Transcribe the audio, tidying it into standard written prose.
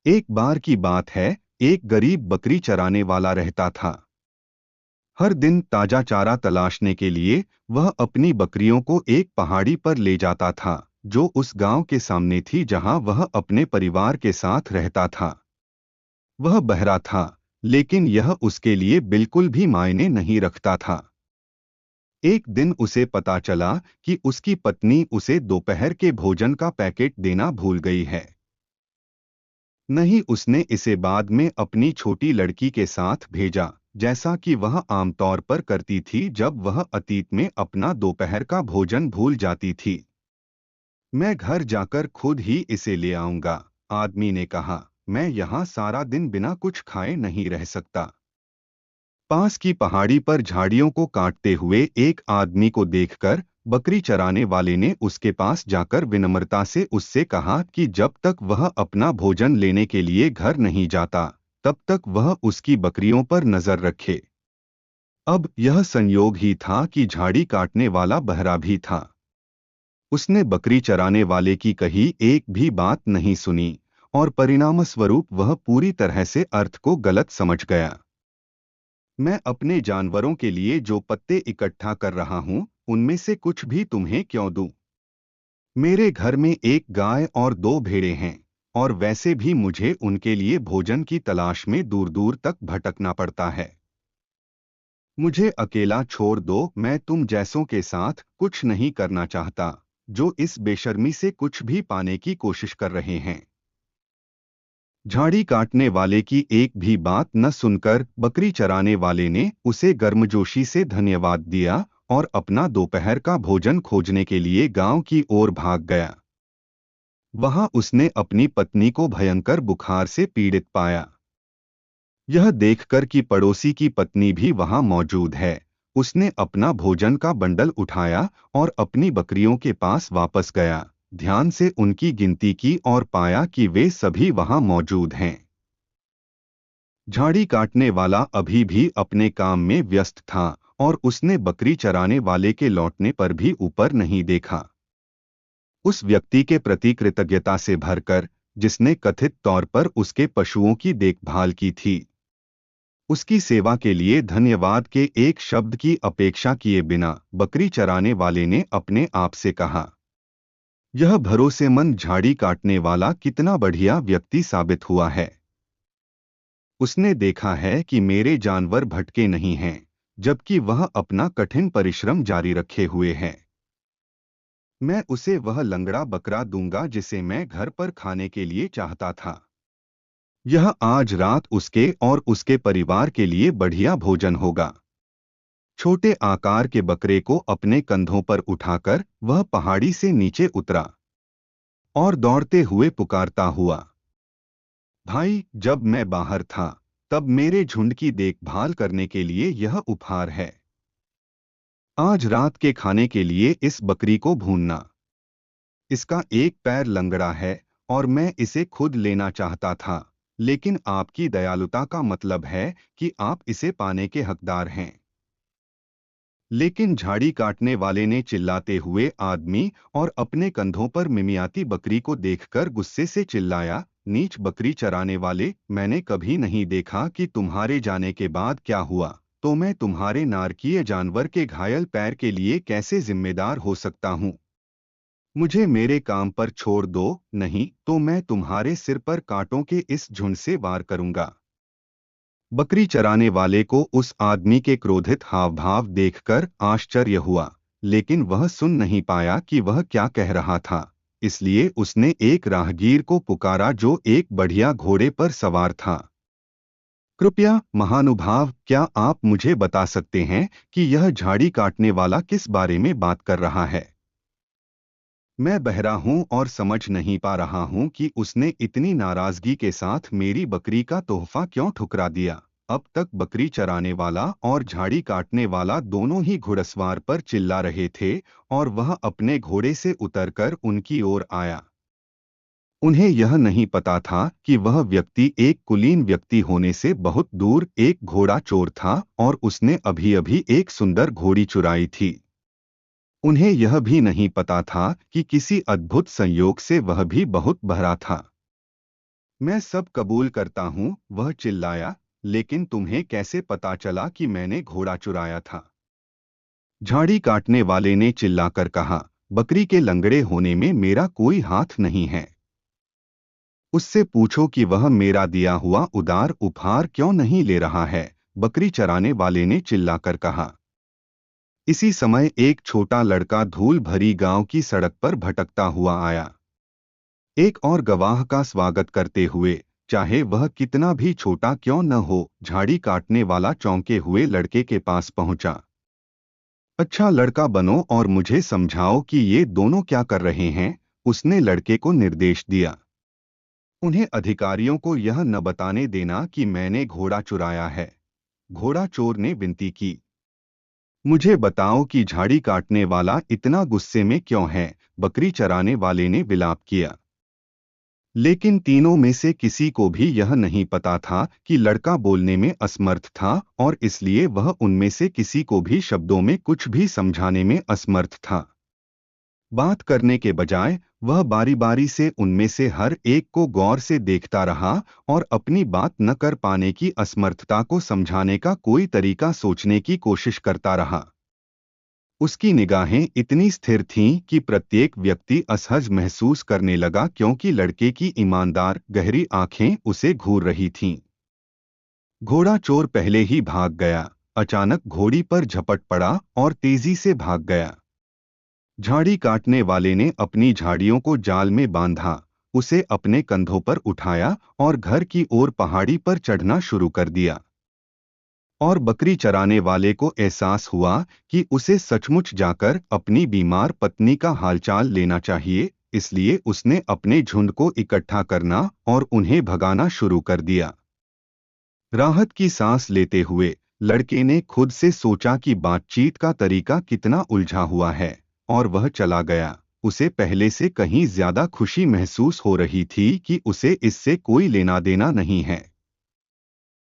एक बार की बात है, एक गरीब बकरी चराने वाला रहता था। हर दिन ताजा चारा तलाशने के लिए वह अपनी बकरियों को एक पहाड़ी पर ले जाता था, जो उस गांव के सामने थी जहां वह अपने परिवार के साथ रहता था। वह बहरा था, लेकिन यह उसके लिए बिल्कुल भी मायने नहीं रखता था। एक दिन उसे पता चला कि उसकी पत्नी उसे दोपहर के भोजन का पैकेट देना भूल गई है। नहीं, उसने इसे बाद में अपनी छोटी लड़की के साथ भेजा, जैसा कि वह आमतौर पर करती थी जब वह अतीत में अपना दोपहर का भोजन भूल जाती थी। मैं घर जाकर खुद ही इसे ले आऊंगा, आदमी ने कहा। मैं यहाँ सारा दिन बिना कुछ खाए नहीं रह सकता। पास की पहाड़ी पर झाड़ियों को काटते हुए एक आदमी को देखकर बकरी चराने वाले ने उसके पास जाकर विनम्रता से उससे कहा कि जब तक वह अपना भोजन लेने के लिए घर नहीं जाता, तब तक वह उसकी बकरियों पर नजर रखे। अब यह संयोग ही था कि झाड़ी काटने वाला बहरा भी था। उसने बकरी चराने वाले की कही एक भी बात नहीं सुनी, और परिणामस्वरूप वह पूरी तरह से अर्थ को गलत समझ गया। मैं अपने जानवरों के लिए जो पत्ते इकट्ठा कर रहा हूं, उनमें से कुछ भी तुम्हें क्यों दूं? मेरे घर में एक गाय और दो भेड़ें हैं, और वैसे भी मुझे उनके लिए भोजन की तलाश में दूर दूर तक भटकना पड़ता है। मुझे अकेला छोड़ दो, मैं तुम जैसों के साथ कुछ नहीं करना चाहता, जो इस बेशर्मी से कुछ भी पाने की कोशिश कर रहे हैं। झाड़ी काटने वाले की एक भी बात न सुनकर बकरी चराने वाले ने उसे गर्मजोशी से धन्यवाद दिया और अपना दोपहर का भोजन खोजने के लिए गांव की ओर भाग गया। वहां उसने अपनी पत्नी को भयंकर बुखार से पीड़ित पाया। यह देखकर कि पड़ोसी की पत्नी भी वहां मौजूद है, उसने अपना भोजन का बंडल उठाया और अपनी बकरियों के पास वापस गया, ध्यान से उनकी गिनती की और पाया कि वे सभी वहां मौजूद हैं। झाड़ी काटने वाला अभी भी अपने काम में व्यस्त था, और उसने बकरी चराने वाले के लौटने पर भी ऊपर नहीं देखा। उस व्यक्ति के प्रति कृतज्ञता से भरकर, जिसने कथित तौर पर उसके पशुओं की देखभाल की थी। उसकी सेवा के लिए धन्यवाद के एक शब्द की अपेक्षा किए बिना बकरी चराने वाले ने अपने आप से कहा, यह भरोसेमंद झाड़ी काटने वाला कितना बढ़िया व्यक्ति साबित हुआ है। उसने देखा है कि मेरे जानवर भटके नहीं हैं, जबकि वह अपना कठिन परिश्रम जारी रखे हुए है। मैं उसे वह लंगड़ा बकरा दूंगा जिसे मैं घर पर खाने के लिए चाहता था। यह आज रात उसके और उसके परिवार के लिए बढ़िया भोजन होगा। छोटे आकार के बकरे को अपने कंधों पर उठाकर वह पहाड़ी से नीचे उतरा और दौड़ते हुए पुकारता हुआ, भाई, जब मैं बाहर था, तब मेरे झुंड की देखभाल करने के लिए यह उपहार है। आज रात के खाने के लिए इस बकरी को भूनना। इसका एक पैर लंगड़ा है और मैं इसे खुद लेना चाहता था, लेकिन आपकी दयालुता का मतलब है कि आप इसे पाने के हकदार हैं। लेकिन झाड़ी काटने वाले ने चिल्लाते हुए आदमी और अपने कंधों पर मिमियाती बकरी को देखकर गुस्से से चिल्लाया, नीच बकरी चराने वाले, मैंने कभी नहीं देखा कि तुम्हारे जाने के बाद क्या हुआ, तो मैं तुम्हारे नारकीय जानवर के घायल पैर के लिए कैसे जिम्मेदार हो सकता हूँ? मुझे मेरे काम पर छोड़ दो, नहीं तो मैं तुम्हारे सिर पर कांटों के इस झुंड से वार करूंगा। बकरी चराने वाले को उस आदमी के क्रोधित हाव भाव देखकर आश्चर्य हुआ, लेकिन वह सुन नहीं पाया कि वह क्या कह रहा था। इसलिए उसने एक राहगीर को पुकारा जो एक बढ़िया घोड़े पर सवार था। कृपया महानुभाव, क्या आप मुझे बता सकते हैं कि यह झाड़ी काटने वाला किस बारे में बात कर रहा है? मैं बहरा हूं और समझ नहीं पा रहा हूं कि उसने इतनी नाराजगी के साथ मेरी बकरी का तोहफा क्यों ठुकरा दिया। अब तक बकरी चराने वाला और झाड़ी काटने वाला दोनों ही घुड़सवार पर चिल्ला रहे थे, और वह अपने घोड़े से उतरकर उनकी ओर आया। उन्हें यह नहीं पता था कि वह व्यक्ति एक कुलीन व्यक्ति होने से बहुत दूर एक घोड़ा चोर था, और उसने अभी अभी एक सुंदर घोड़ी चुराई थी। उन्हें यह भी नहीं पता था कि किसी अद्भुत संयोग से वह भी बहुत बहरा था। मैं सब कबूल करता हूँ, वह चिल्लाया, लेकिन तुम्हें कैसे पता चला कि मैंने घोड़ा चुराया था? झाड़ी काटने वाले ने चिल्लाकर कहा, बकरी के लंगड़े होने में मेरा कोई हाथ नहीं है। उससे पूछो कि वह मेरा दिया हुआ उदार उपहार क्यों नहीं ले रहा है, बकरी चराने वाले ने चिल्लाकर कहा। इसी समय एक छोटा लड़का धूल भरी गांव की सड़क पर भटकता हुआ आया। एक और गवाह का स्वागत करते हुए, चाहे वह कितना भी छोटा क्यों न हो, झाड़ी काटने वाला चौंके हुए लड़के के पास पहुंचा। अच्छा लड़का बनो और मुझे समझाओ कि ये दोनों क्या कर रहे हैं, उसने लड़के को निर्देश दिया। उन्हें अधिकारियों को यह न बताने देना कि मैंने घोड़ा चुराया है, घोड़ा चोर ने विनती की। मुझे बताओ कि झाड़ी काटने वाला इतना गुस्से में क्यों है, बकरी चराने वाले ने विलाप किया। लेकिन तीनों में से किसी को भी यह नहीं पता था कि लड़का बोलने में असमर्थ था और इसलिए वह उनमें से किसी को भी शब्दों में कुछ भी समझाने में असमर्थ था। बात करने के बजाय वह बारी बारी से उनमें से हर एक को गौर से देखता रहा और अपनी बात न कर पाने की असमर्थता को समझाने का कोई तरीका सोचने की कोशिश करता रहा। उसकी निगाहें इतनी स्थिर थीं कि प्रत्येक व्यक्ति असहज महसूस करने लगा क्योंकि लड़के की ईमानदार गहरी आंखें उसे घूर रही थीं। घोड़ा चोर पहले ही भाग गया, अचानक घोड़ी पर झपट पड़ा और तेजी से भाग गया। झाड़ी काटने वाले ने अपनी झाड़ियों को जाल में बांधा, उसे अपने कंधों पर उठाया और घर की ओर पहाड़ी पर चढ़ना शुरू कर दिया। और बकरी चराने वाले को एहसास हुआ कि उसे सचमुच जाकर अपनी बीमार पत्नी का हालचाल लेना चाहिए, इसलिए उसने अपने झुंड को इकट्ठा करना और उन्हें भगाना शुरू कर दिया। राहत की सांस लेते हुए लड़के ने खुद से सोचा कि बातचीत का तरीका कितना उलझा हुआ है, और वह चला गया। उसे पहले से कहीं ज्यादा खुशी महसूस हो रही थी कि उसे इससे कोई लेना देना नहीं है।